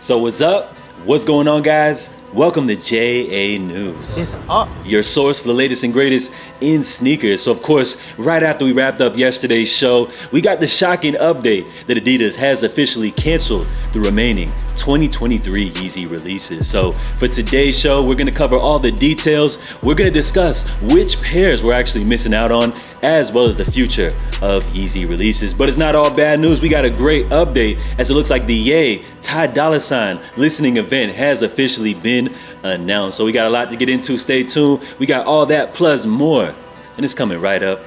So what's up? What's going on, guys? Welcome to JA News. It's up. Your source for the latest and greatest in sneakers. So of course, right after we wrapped up yesterday's show, we got the shocking update that Adidas has officially canceled the remaining 2023 YEEZY releases. So for today's show, we're gonna cover all the details. We're gonna discuss which pairs we're actually missing out on, as well as the future of YEEZY releases. But it's not all bad news. We got a great update, as it looks like the Ye Ty Dolla $ign listening event has officially been announced. So we got a lot to get into. Stay tuned. We got all that plus more, and it's coming right up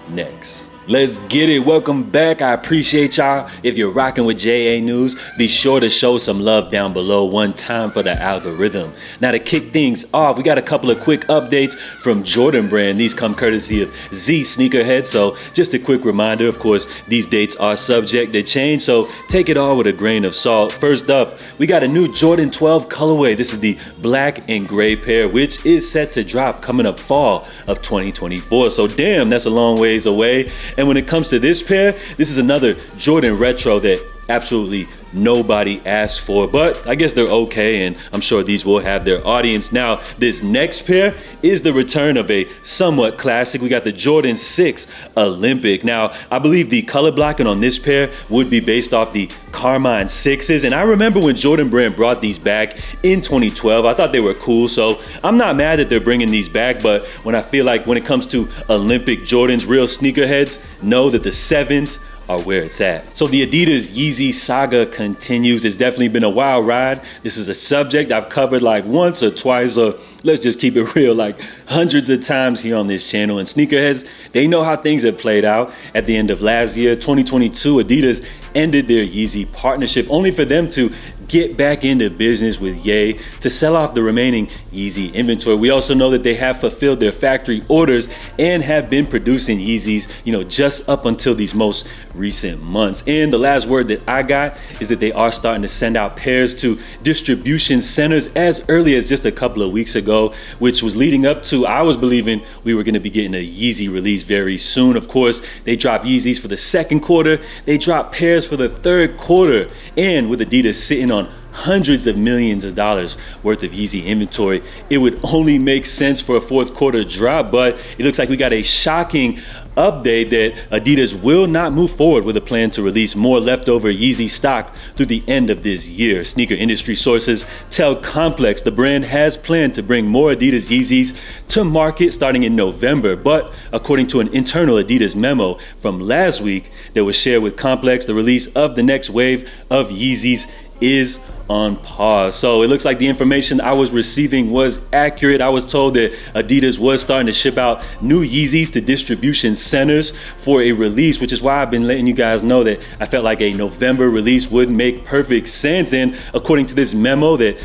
next. Let's get it. Welcome back. I appreciate y'all. If you're rocking with JA News, be sure to show some love down below one time for the algorithm. Now to kick things off, we got a couple of quick updates from Jordan Brand. These come courtesy of Z Sneakerhead. So just a quick reminder, of course, these dates are subject to change, so take it all with a grain of salt. First up, we got a new Jordan 12 colorway. This is the black and gray pair, which is set to drop coming up fall of 2024. So damn, that's a long ways away. And when it comes to this pair, this is another Jordan retro that absolutely nobody asked for, but I guess they're okay, and I'm sure these will have their audience. Now, this next pair is the return of a somewhat classic. We got the Jordan 6 Olympic. Now, I believe the color blocking on this pair would be based off the Carmine 6s, and I remember when Jordan Brand brought these back in 2012, I thought they were cool, so I'm not mad that they're bringing these back, but when I feel like when it comes to Olympic Jordans, real sneakerheads know that the 7s are where it's at. So the Adidas YEEZY saga continues. It's definitely been a wild ride. This is a subject I've covered like once or twice, or let's just keep it real, like hundreds of times here on this channel. And sneakerheads, they know how things have played out. At the end of last year, 2022, Adidas ended their YEEZY partnership, only for them to get back into business with Ye to sell off the remaining YEEZY inventory. We also know that they have fulfilled their factory orders and have been producing Yeezys, just up until these most recent months. And the last word that I got is that they are starting to send out pairs to distribution centers as early as just a couple of weeks ago, which was leading up to, I was believing we were gonna be getting a YEEZY release very soon. Of course, they dropped Yeezys for the second quarter, they dropped pairs for the third quarter, and with Adidas sitting on hundreds of millions of dollars worth of YEEZY inventory, it would only make sense for a fourth quarter drop. But it looks like we got a shocking update that Adidas will not move forward with a plan to release more leftover YEEZY stock through the end of this year. Sneaker industry sources tell Complex the brand has planned to bring more Adidas Yeezys to market starting in November, but according to an internal Adidas memo from last week that was shared with Complex, the release of the next wave of Yeezys is on pause. So it looks like the information I was receiving was accurate. I was told that Adidas was starting to ship out new Yeezys to distribution centers for a release, which is why I've been letting you guys know that I felt like a November release would make perfect sense. And according to this memo that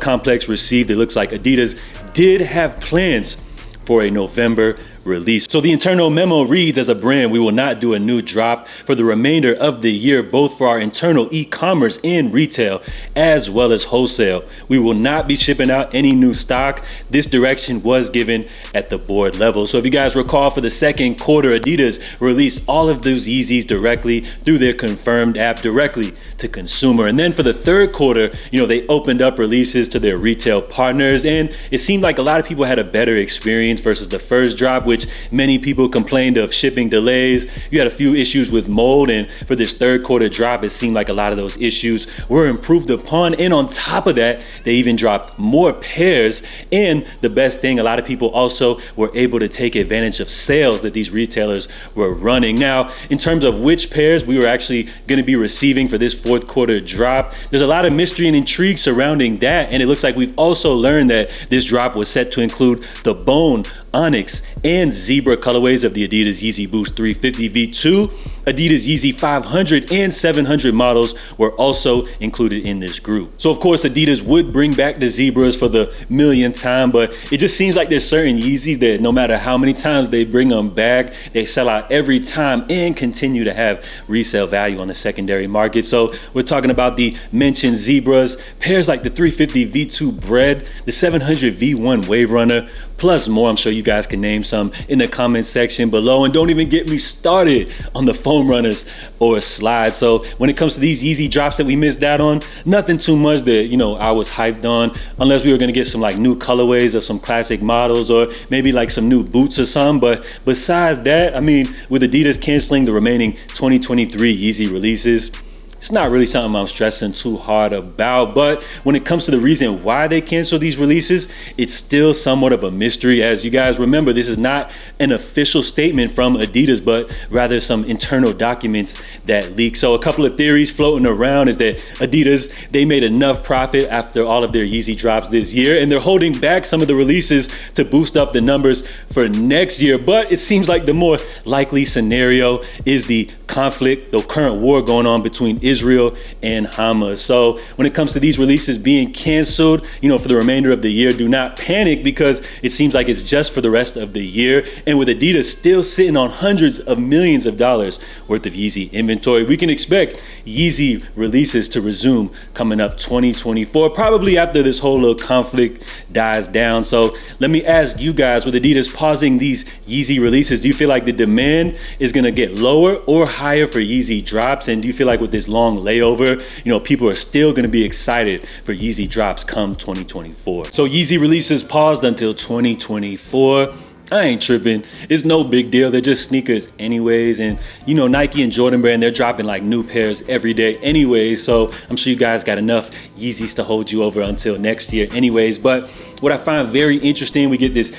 Complex received, it looks like Adidas did have plans for a November release. So the internal memo reads, as a brand, we will not do a new drop for the remainder of the year, both for our internal e-commerce and retail, as well as wholesale. We will not be shipping out any new stock. This direction was given at the board level. So if you guys recall, for the second quarter, Adidas released all of those Yeezys directly through their Confirmed app directly to consumer. And then for the third quarter, they opened up releases to their retail partners, and it seemed like a lot of people had a better experience versus the first drop, which many people complained of shipping delays. You had a few issues with mold, and for this third quarter drop, it seemed like a lot of those issues were improved upon. And on top of that, they even dropped more pairs. And the best thing, a lot of people also were able to take advantage of sales that these retailers were running. Now, in terms of which pairs we were actually going to be receiving for this fourth quarter drop, there's a lot of mystery and intrigue surrounding that. And it looks like we've also learned that this drop was set to include the Bone, Onyx, and Zebra colorways of the Adidas Yeezy Boost 350 V2. Adidas Yeezy 500 and 700 models were also included in this group. So of course, Adidas would bring back the Zebras for the millionth time, but it just seems like there's certain Yeezys that no matter how many times they bring them back, they sell out every time and continue to have resale value on the secondary market. So we're talking about the mentioned Zebras, pairs like the 350 V2 Bread, the 700 V1 Wave Runner, plus more. I'm sure you guys can name some in the comment section below. And don't even get me started on the foam runners or slides. So when it comes to these Yeezy drops that we missed out on, nothing too much that, I was hyped on, unless we were gonna get some like new colorways or some classic models or maybe like some new boots or something. But besides that, I mean, with Adidas canceling the remaining 2023 Yeezy releases, it's not really something I'm stressing too hard about. But when it comes to the reason why they cancel these releases, it's still somewhat of a mystery. As you guys remember, this is not an official statement from Adidas, but rather some internal documents that leak. So a couple of theories floating around is that Adidas, they made enough profit after all of their Yeezy drops this year, and they're holding back some of the releases to boost up the numbers for next year. But it seems like the more likely scenario is the conflict, the current war going on between Israel and Hamas. So when it comes to these releases being canceled, for the remainder of the year, do not panic, because it seems like it's just for the rest of the year. And with Adidas still sitting on hundreds of millions of dollars worth of Yeezy inventory, we can expect Yeezy releases to resume coming up 2024, probably after this whole little conflict dies down. So let me ask you guys, with Adidas pausing these Yeezy releases, do you feel like the demand is gonna get lower or higher for Yeezy drops? And do you feel like with this long layover, people are still gonna be excited for Yeezy drops come 2024? So Yeezy releases paused until 2024. I ain't tripping. It's no big deal. They're just sneakers anyways. And Nike and Jordan Brand, they're dropping like new pairs every day anyways. So I'm sure you guys got enough Yeezys to hold you over until next year anyways. But what I find very interesting, we get this,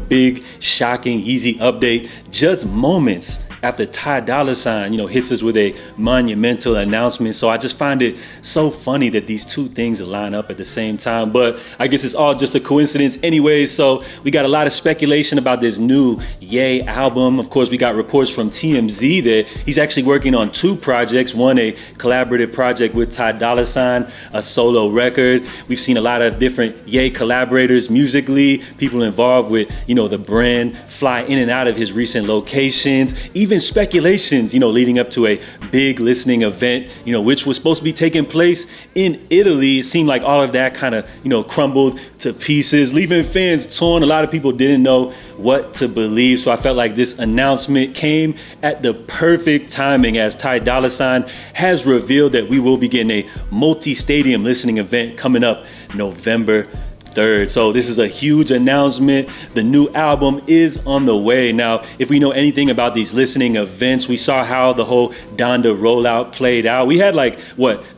big, shocking Yeezy update just moments after Ty Dolla $ign, hits us with a monumental announcement. So I just find it so funny that these two things line up at the same time. But I guess it's all just a coincidence anyway. So we got a lot of speculation about this new Ye album. Of course, we got reports from TMZ that he's actually working on two projects. One, a collaborative project with Ty Dolla $ign, a solo record. We've seen a lot of different Ye collaborators musically, people involved with, the brand, fly in and out of his recent locations. Even speculations, leading up to a big listening event, which was supposed to be taking place in Italy. It seemed like all of that kind of, crumbled to pieces, leaving fans torn. A lot of people didn't know what to believe. So I felt like this announcement came at the perfect timing, as Ty Dolla $ign has revealed that we will be getting a multi-stadium listening event coming up November 3rd. So this is a huge announcement. The new album is on the way. Now, if we know anything about these listening events, we saw how the whole Donda rollout played out. We had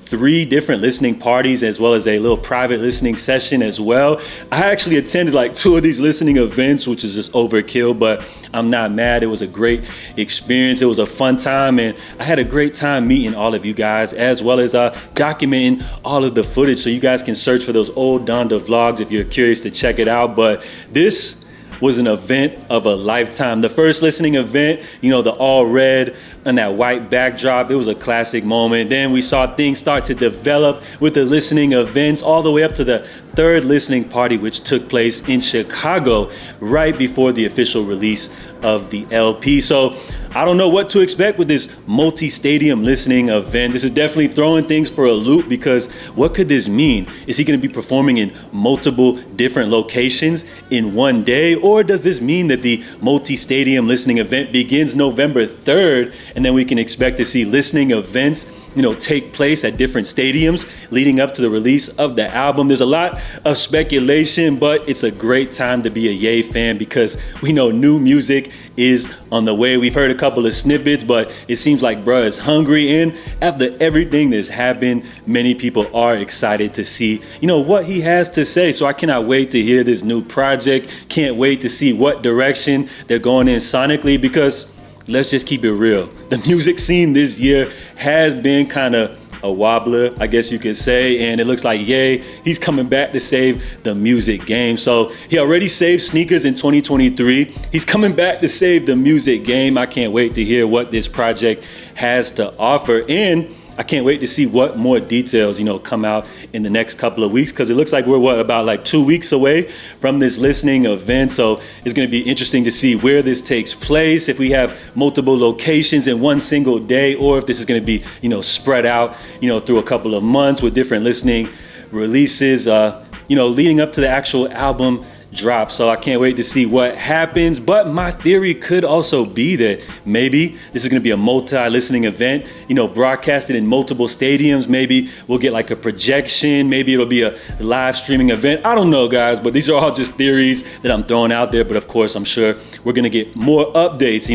3 different listening parties, as well as a little private listening session as well. I actually attended 2 of these listening events, which is just overkill, but I'm not mad. It was a great experience. It was a fun time, and I had a great time meeting all of you guys, as well as documenting all of the footage. So you guys can search for those old Donda vlogs if you're curious to check it out. But this was an event of a lifetime. The first listening event, the all red and that white backdrop, it was a classic moment. Then we saw things start to develop with the listening events all the way up to the 3rd listening party, which took place in Chicago right before the official release of the LP. So I don't know what to expect with this multi-stadium listening event. This is definitely throwing things for a loop, because what could this mean? Is he going to be performing in multiple different locations in one day? Or does this mean that the multi-stadium listening event begins November 3rd, and then we can expect to see listening events take place at different stadiums leading up to the release of the album? There's a lot of speculation, but it's a great time to be a Ye fan, because we know new music is on the way. We've heard a couple of snippets, but it seems like bruh is hungry, and after everything that's happened, many people are excited to see, what he has to say. So I cannot wait to hear this new project. Can't wait to see what direction they're going in sonically, because let's just keep it real. The music scene this year has been kind of a wobbler, I guess you could say, and it looks like Ye, he's coming back to save the music game. So he already saved sneakers in 2023. He's coming back to save the music game. I can't wait to hear what this project has to offer, and I can't wait to see what more details, come out in the next couple of weeks, because it looks like we're about 2 weeks away from this listening event. So it's going to be interesting to see where this takes place, if we have multiple locations in one single day, or if this is going to be, spread out, through a couple of months with different listening releases, leading up to the actual album drop. So I can't wait to see what happens. But my theory could also be that maybe this is going to be a multi-listening event, broadcasted in multiple stadiums. Maybe we'll get like a projection. Maybe it'll be a live streaming event. I don't know, guys, but these are all just theories that I'm throwing out there. But of course, I'm sure we're going to get more updates,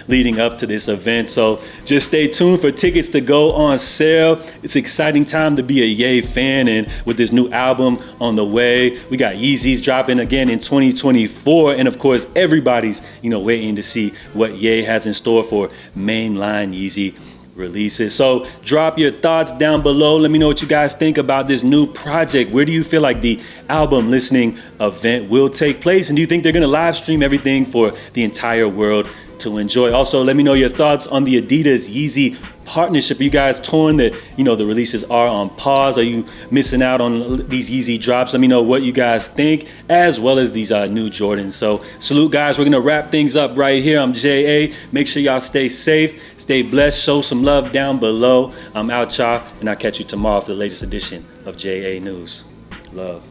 leading up to this event. So just stay tuned for tickets to go on sale. It's an exciting time to be a Ye fan. And with this new album on the way, we got YEEZY's dropping again in 2024. And of course, everybody's, waiting to see what Ye has in store for mainline YEEZY releases. So drop your thoughts down below. Let me know what you guys think about this new project. Where do you feel like the album listening event will take place? And do you think they're going to live stream everything for the entire world to enjoy? Also, let me know your thoughts on the Adidas YEEZY partnership. Are you guys torn that, the releases are on pause? Are you missing out on these YEEZY drops? Let me know what you guys think, as well as these new Jordans. So salute, guys. We're going to wrap things up right here. I'm JA. Make sure y'all stay safe, stay blessed, show some love down below. I'm out, y'all, and I'll catch you tomorrow for the latest edition of JA News. Love.